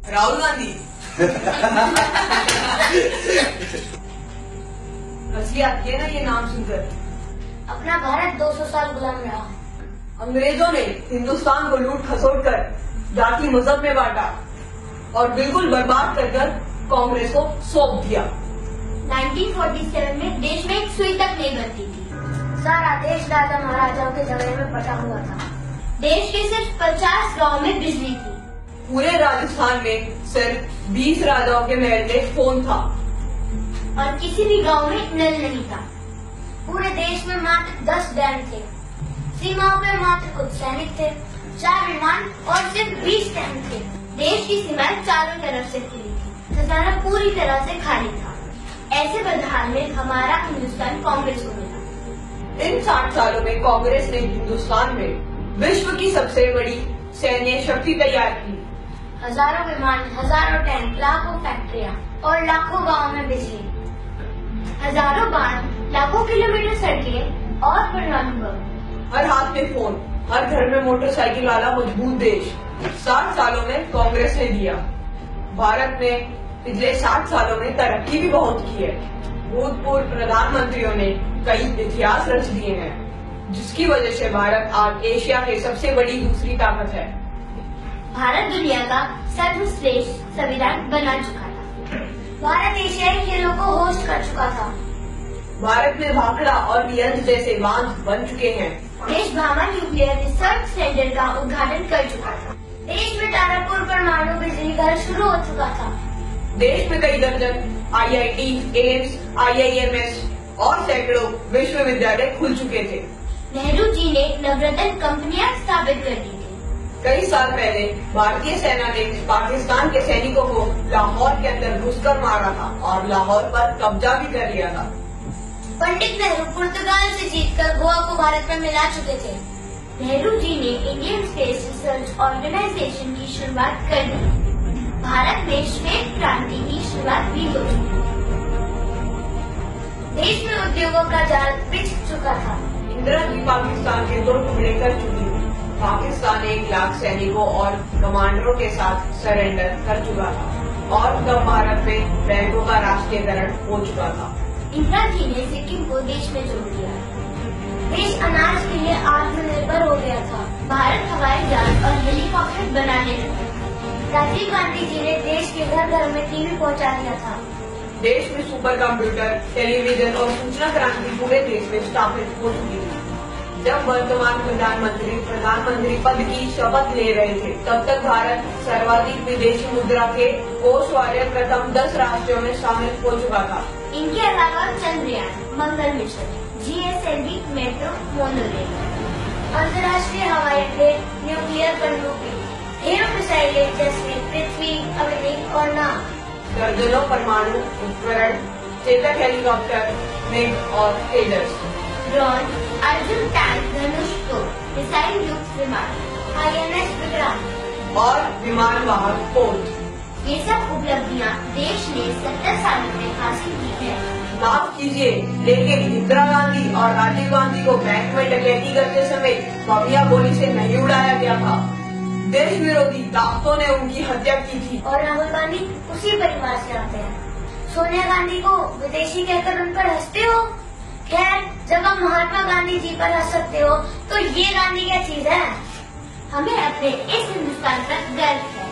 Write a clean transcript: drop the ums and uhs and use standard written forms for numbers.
राहुल गांधी। हंसी आती है ना ये नाम सुनकर। अपना भारत 200 साल गुलाम रहा। अंग्रेजों ने हिंदुस्तान को लूट खसोट कर जाति मजहब में बांटा और बिल्कुल बर्बाद कर कांग्रेस को सौंप दिया। 1947 में देश में एक सुई तक नहीं बनती थी। सारा देश राजा महाराजाओं के झगड़े में पटा हुआ था। देश के सिर्फ 50 गांव में बिजली थी। पूरे राजस्थान में सिर्फ 20 राजाओं के महल में फोन था और किसी भी गांव में नल नहीं था। पूरे देश में मात्र 10 डैम थे। सीमाओं पे मात्र कुछ सैनिक थे, 4 विमान और सिर्फ 20 टैंक थे। देश की सीमाएं चारों तरफ से खुली थी। खजाना पूरी तरह से खाली था। ऐसे बदहाल में हमारा हिंदुस्तान कांग्रेस को मिला। इन 60 सालों में कांग्रेस ने हिंदुस्तान में विश्व की सबसे बड़ी सैन्य शक्ति तैयार की। हजारों विमान, हजारों टैंक, लाखों फैक्ट्रियां और लाखों गांवों में बिजली, हजारों बांध, लाखों किलोमीटर सड़कें और परमाणु बम, हर हाथ में फोन, हर घर में मोटरसाइकिल वाला मजबूत देश 60 सालों में कांग्रेस ने दिया। भारत ने पिछले 60 सालों में तरक्की भी बहुत की है। भूतपूर्व प्रधानमंत्रियों ने कई इतिहास रच दिए हैं, जिसकी वजह से भारत आज एशिया की सबसे बड़ी दूसरी ताकत है। भारत दुनिया का सर्वश्रेष्ठ संविधान बना चुका था। भारत एशियाई खेलों को होस्ट कर चुका था। भारत में भाखड़ा और रियंज जैसे बांध बन चुके हैं। देश भामा न्यूक्लियर रिसर्च सेंटर का उद्घाटन कर चुका था। देश में तारापुर परमाणु बिजली घर शुरू हो चुका था। देश में कई दर्जन IIT, एम्स, IIMS और सैकड़ों विश्वविद्यालय खुल चुके थे। नेहरू जी ने नवरत्न कंपनियां स्थापित कर दी थी। कई साल पहले भारतीय सेना ने पाकिस्तान के सैनिकों को लाहौर के अंदर घुसकर मारा था और लाहौर पर कब्जा भी कर लिया था। पंडित नेहरू पुर्तगाल से जीतकर गोवा को भारत में मिला चुके थे। नेहरू जी ने इंडियन स्पेस रिसर्च ऑर्गेनाइजेशन की शुरुआत कर दी। भारत में श्वेत क्रांति की शुरुआत भी हो चुकी। देश में उद्योगों का जाल बिछ चुका था। इंदिरा जी पाकिस्तान के 2 टुकड़े कर चुकी थी। पाकिस्तान 1 लाख सैनिकों और कमांडरों के साथ सरेंडर कर चुका था और तब भारत में बैंकों का राष्ट्रीयकरण हो चुका था। इंदिरा जी ने सिक्किम को देश में जोड़ दिया। देश अनाज के लिए आत्मनिर्भर हो गया था। भारत हवाई जहाज और हेलीकॉप्टर बनाने लगा। राजीव गांधी जी ने देश के घर घर में टीवी पहुंचा दिया था। देश में सुपर कंप्यूटर, टेलीविजन और सूचना क्रांति पूरे देश में स्थापित हो चुकी थी। जब वर्तमान प्रधानमंत्री पद की शपथ ले रहे थे, तब तक भारत सर्वाधिक विदेशी मुद्रा के कोष वाले प्रथम 10 राष्ट्रों में शामिल हो चुका था। इनके अलावा चंद्रयान, मंगल मिशन, GSLV मेट्रो, मोनोरेल, अंतर्राष्ट्रीय हवाई अड्डे, न्यूक्लियर पनडुब्बी, ढेरों मिसाइलें जैसे पृथ्वी, अग्नि और नाग, दर्जनों परमाणु उपकरण, चेतक हेलीकॉप्टर, मिग और तेजस, ड्रोन, अर्जुन टैंक, धनुष तो, मिसाइल युक्त विमान, INS विक्रांत और विमान वाहक पोत। ये सब उपलब्धियां देश ने 70 सालों में हासिल की है। माफ कीजिए, लेकिन इंदिरा गांधी और राजीव गांधी को बैंक में डकैती करते समय बमिया गोली से नहीं उड़ाया गया था। देश विरोधी ताकतों ने उनकी हत्या की थी। और राहुल गांधी उसी परिवार से आते हैं। सोनिया गांधी को विदेशी कहकर उन पर हंसते हो। खैर, जब आप महात्मा गांधी जी पर हंस सकते हो, तो ये गांधी क्या चीज है। हमें अपने इस हिंदुस्तान पर गर्व है।